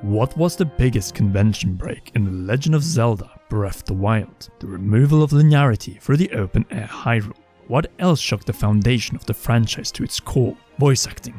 What was the biggest convention break in The Legend of Zelda Breath of the Wild? The removal of linearity through the open-air Hyrule. What else shook the foundation of the franchise to its core? Voice acting.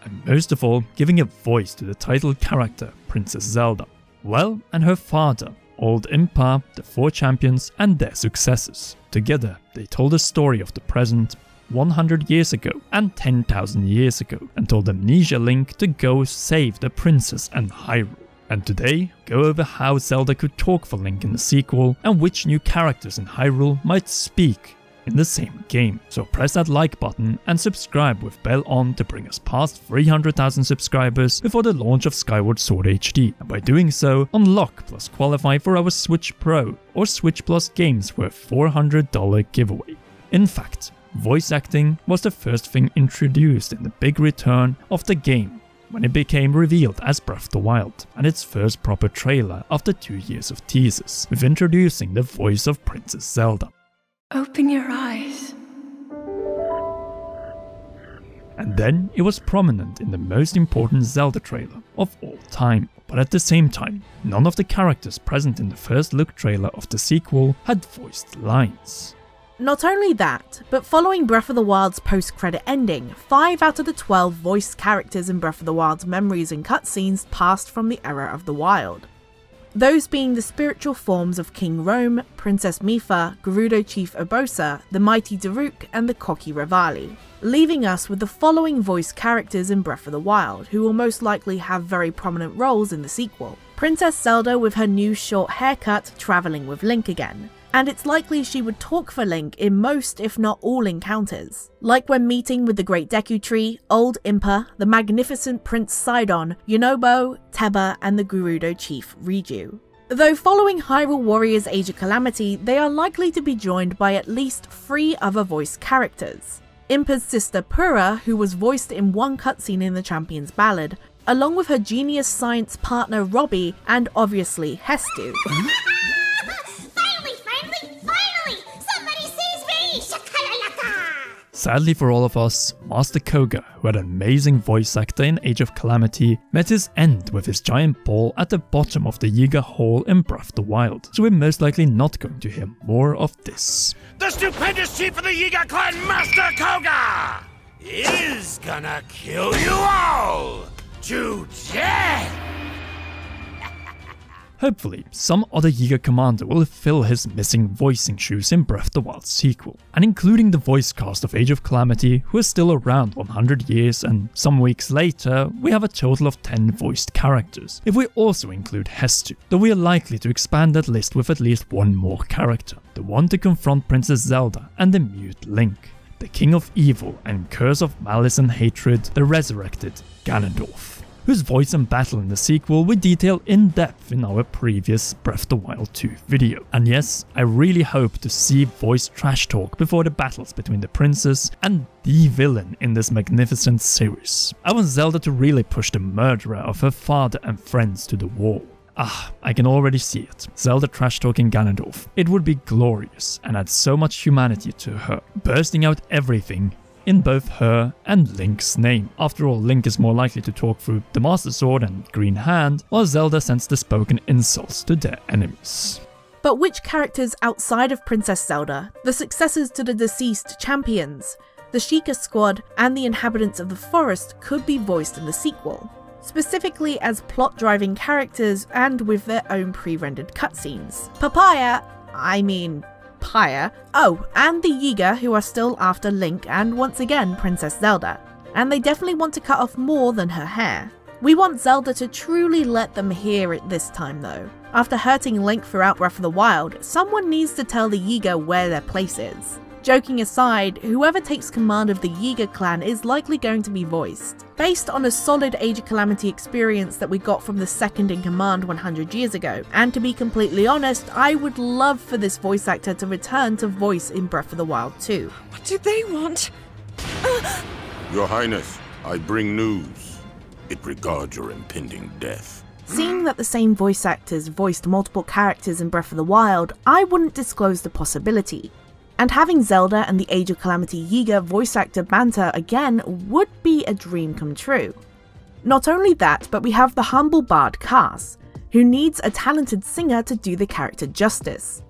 And most of all, giving a voice to the title character, Princess Zelda. Well, and her father, Old Impa, the 4 champions, and their successors. Together, they told a story of the present 100 years ago and 10,000 years ago, and told Amnesia Link to go save the princess and Hyrule. And today, go over how Zelda could talk for Link in the sequel, and which new characters in Hyrule might speak in the same game. So press that like button and subscribe with bell on to bring us past 300,000 subscribers before the launch of Skyward Sword HD, and by doing so, unlock plus qualify for our Switch Pro or Switch Plus games worth $400 giveaway. In fact, voice acting was the first thing introduced in the big return of the game, when it became revealed as Breath of the Wild, and its first proper trailer after 2 years of teasers, with introducing the voice of Princess Zelda. Open your eyes. And then it was prominent in the most important Zelda trailer of all time. But at the same time, none of the characters present in the first look trailer of the sequel had voiced lines. Not only that, but following Breath of the Wild's post-credit ending, 5 out of the 12 voiced characters in Breath of the Wild's memories and cutscenes passed from the era of the Wild. Those being the spiritual forms of King Rome, Princess Mipha, Gerudo Chief Urbosa, the mighty Daruk, and the cocky Revali, leaving us with the following voiced characters in Breath of the Wild, who will most likely have very prominent roles in the sequel. Princess Zelda with her new short haircut travelling with Link again, and it's likely she would talk for Link in most if not all encounters, like when meeting with the Great Deku Tree, Old Impa, the magnificent Prince Sidon, Yunobo, Teba, and the Gerudo Chief Riju. Though following Hyrule Warriors Age of Calamity, they are likely to be joined by at least 3 other voiced characters. Impa's sister Purah, who was voiced in one cutscene in the Champion's Ballad, along with her genius science partner Robbie, and obviously Hestu. Sadly for all of us, Master Koga, who had an amazing voice actor in Age of Calamity, met his end with his giant ball at the bottom of the Yiga Hall in Breath of the Wild, so we're most likely not going to hear more of this. The stupendous chief of the Yiga clan, Master Koga, is gonna kill you all to death! Hopefully, some other Yiga commander will fill his missing voicing shoes in Breath of the Wild sequel, and including the voice cast of Age of Calamity, who is still around 100 years, and some weeks later, we have a total of 10 voiced characters, if we also include Hestu, though we are likely to expand that list with at least one more character, the one to confront Princess Zelda and the mute Link, the King of Evil and Curse of Malice and Hatred, the resurrected Ganondoodles, whose voice and battle in the sequel we detail in depth in our previous Breath of the Wild 2 video. And yes, I really hope to see voice trash talk before the battles between the princess and the villain in this magnificent series. I want Zelda to really push the murderer of her father and friends to the wall. I can already see it. Zelda trash talking Ganondorf. It would be glorious and add so much humanity to her, bursting out everything in both her and Link's name. After all, Link is more likely to talk through the Master Sword and Green Hand, while Zelda sends the spoken insults to their enemies. But which characters outside of Princess Zelda, the successors to the deceased champions, the Sheikah squad, and the inhabitants of the forest could be voiced in the sequel, specifically as plot-driving characters and with their own pre-rendered cutscenes? Pyre. Oh, and the Yiga, who are still after Link and once again Princess Zelda. And they definitely want to cut off more than her hair. We want Zelda to truly let them hear it this time though. After hurting Link throughout Breath of the Wild, someone needs to tell the Yiga where their place is. Joking aside, whoever takes command of the Yiga clan is likely going to be voiced. Based on a solid Age of Calamity experience that we got from the second in command 100 years ago, and to be completely honest, I would love for this voice actor to return to voice in Breath of the Wild 2. What do they want? Your Highness, I bring news. It regards your impending death. Seeing that the same voice actors voiced multiple characters in Breath of the Wild, I wouldn't disclose the possibility. And having Zelda and the Age of Calamity Yiga voice actor banter again would be a dream come true. Not only that, but we have the humble bard Cass, who needs a talented singer to do the character justice,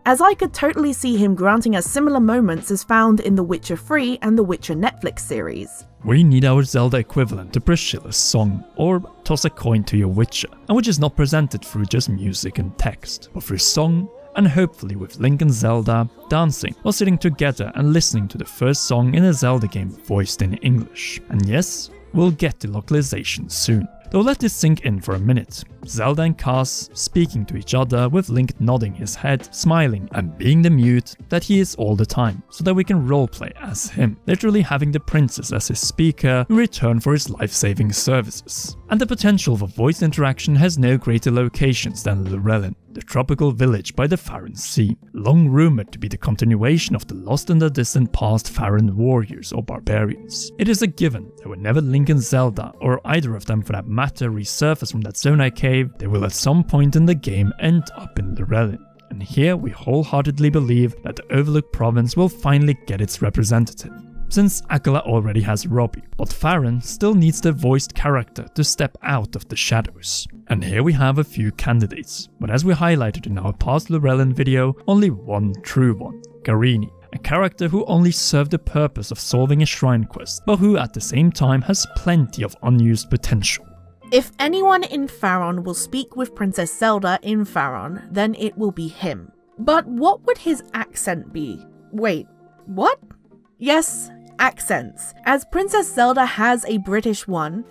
as I could totally see him granting us similar moments as found in The Witcher 3 and The Witcher Netflix series. We need our Zelda equivalent to Priscilla's song, or toss a coin to your Witcher, and which is not presented through just music and text, but through song, and hopefully with Link and Zelda dancing while sitting together and listening to the first song in a Zelda game voiced in English. And yes, we'll get to localization soon. Though let this sink in for a minute. Zelda and Cass speaking to each other with Link nodding his head, smiling and being the mute that he is all the time, so that we can roleplay as him, literally having the princess as his speaker in return for his life-saving services. And the potential for voice interaction has no greater locations than Lurelin, the tropical village by the Faron Sea, long rumored to be the continuation of the lost in the distant past Faron warriors or barbarians. It is a given that whenever Link and Zelda, or either of them for that matter, resurface from that Zonai cave, they will at some point in the game end up in Lurelin. And here we wholeheartedly believe that the Overlooked province will finally get its representative, since Akala already has Robbie, but Faron still needs the voiced character to step out of the shadows. And here we have a few candidates, but as we highlighted in our past Lurelin video, only one true one, Garini, a character who only served the purpose of solving a shrine quest, but who at the same time has plenty of unused potential. If anyone in Faron will speak with Princess Zelda in Faron, then it will be him. But what would his accent be? Wait, what? Yes, accents, as Princess Zelda has a British one.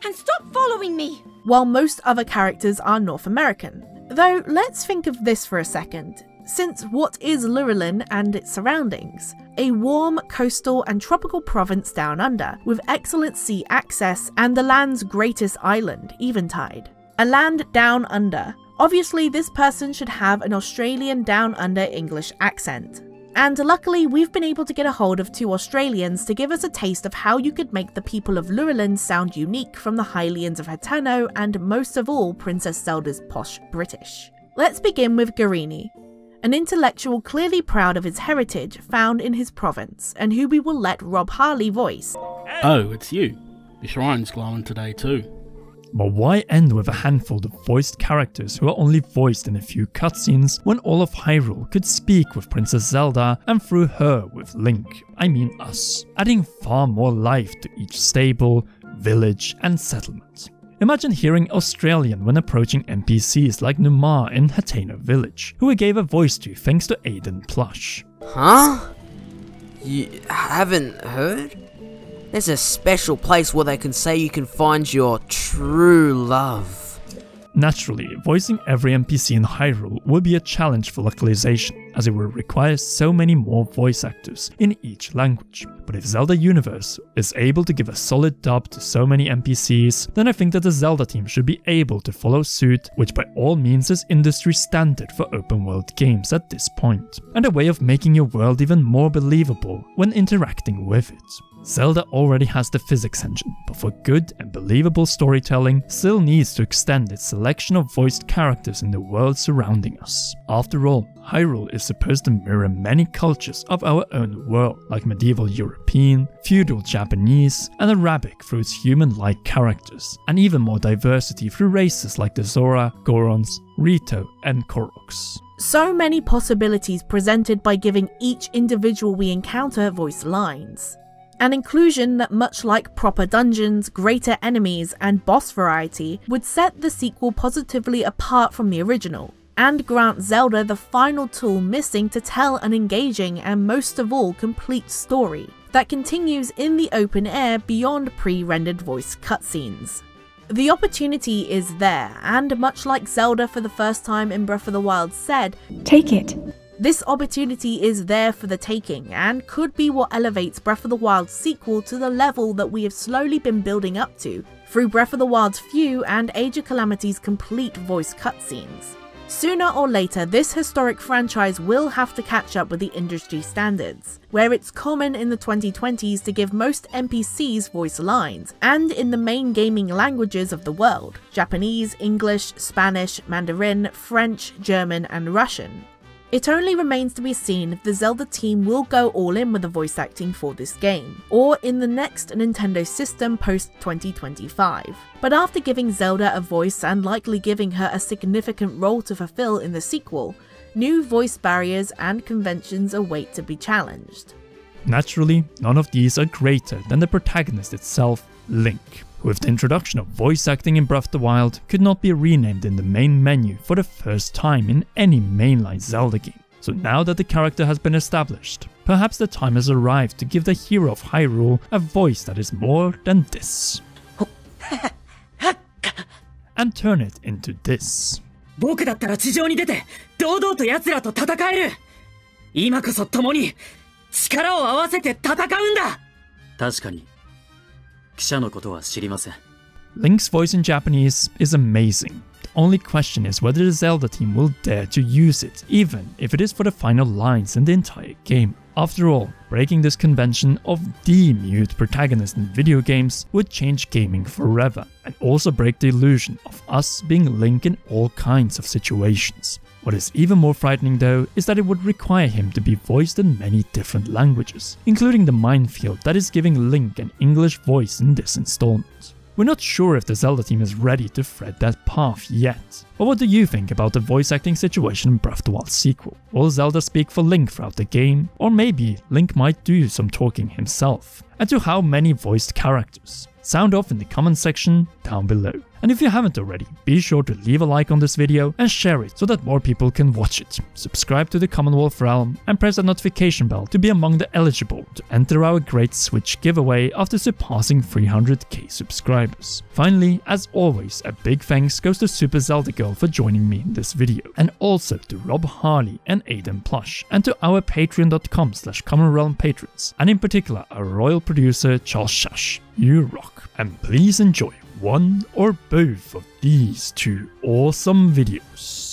And stop following me! While most other characters are North American. Though let's think of this for a second. Since what is Lurelin and its surroundings? A warm, coastal and tropical province down under, with excellent sea access and the land's greatest island, Eventide. A land down under. Obviously this person should have an Australian down under English accent. And luckily we've been able to get a hold of 2 Australians to give us a taste of how you could make the people of Lurelin sound unique from the Hylians of Hateno and most of all Princess Zelda's posh British. Let's begin with Garini, an intellectual clearly proud of his heritage found in his province, and who we will let Rob Harley voice. Oh, it's you. Your shrine's glowing today too. But why end with a handful of voiced characters who are only voiced in a few cutscenes when all of Hyrule could speak with Princess Zelda and through her with Link, I mean us, adding far more life to each stable, village and settlement. Imagine hearing Australian when approaching NPCs like Numar in Hateno Village, who we gave a voice to thanks to Aiden Plush. Huh? You haven't heard? There's a special place where they can say you can find your true love. Naturally, voicing every NPC in Hyrule will be a challenge for localization, as it will require so many more voice actors in each language. But if Zelda Universe is able to give a solid dub to so many NPCs, then I think that the Zelda team should be able to follow suit, which by all means is industry standard for open world games at this point, and a way of making your world even more believable when interacting with it. Zelda already has the physics engine, but for good and believable storytelling, still needs to extend its selection of voiced characters in the world surrounding us. After all, Hyrule is supposed to mirror many cultures of our own world, like medieval European, feudal Japanese, and Arabic through its human-like characters, and even more diversity through races like the Zora, Gorons, Rito, and Koroks. So many possibilities presented by giving each individual we encounter voice lines. An inclusion that, much like proper dungeons, greater enemies, and boss variety, would set the sequel positively apart from the original, and grant Zelda the final tool missing to tell an engaging and most of all complete story that continues in the open air beyond pre-rendered voice cutscenes. The opportunity is there, and much like Zelda for the first time in Breath of the Wild said, Take it. This opportunity is there for the taking, and could be what elevates Breath of the Wild's sequel to the level that we have slowly been building up to through Breath of the Wild's few and Age of Calamity's complete voice cutscenes. Sooner or later, this historic franchise will have to catch up with the industry standards, where it's common in the 2020s to give most NPCs voice lines, and in the main gaming languages of the world: Japanese, English, Spanish, Mandarin, French, German, and Russian. It only remains to be seen if the Zelda team will go all in with the voice acting for this game, or in the next Nintendo system post-2025. But after giving Zelda a voice and likely giving her a significant role to fulfill in the sequel, new voice barriers and conventions await to be challenged. Naturally, none of these are greater than the protagonist itself, Link, who with the introduction of voice acting in Breath of the Wild could not be renamed in the main menu for the first time in any mainline Zelda game. So now that the character has been established, perhaps the time has arrived to give the hero of Hyrule a voice that is more than this. And turn it into this. 僕だったら地上に出て堂々と奴らと戦える。今こそ共に力を合わせて戦うんだ。確かに記者のことは知りません。 Link's voice in Japanese is amazing. The only question is whether the Zelda team will dare to use it, even if it is for the final lines in the entire game. After all, breaking this convention of the mute protagonist in video games would change gaming forever, and also break the illusion of us being Link in all kinds of situations. What is even more frightening though is that it would require him to be voiced in many different languages, including the minefield that is giving Link an English voice in this installment. We're not sure if the Zelda team is ready to thread that path yet. But what do you think about the voice acting situation in Breath of the Wild sequel? Will Zelda speak for Link throughout the game? Or maybe Link might do some talking himself? And to how many voiced characters? Sound off in the comment section down below. And if you haven't already, be sure to leave a like on this video and share it so that more people can watch it. Subscribe to the Commonwealth Realm and press that notification bell to be among the eligible to enter our great Switch giveaway after surpassing 300k subscribers. Finally, as always, a big thanks goes to Super Zelda Girl for joining me in this video, and also to Rob Harley and Aiden Plush, and to our patreon.com/CommonRealm patrons, and in particular our royal producer Charles Shash. You rock, and please enjoy one or both of these two awesome videos.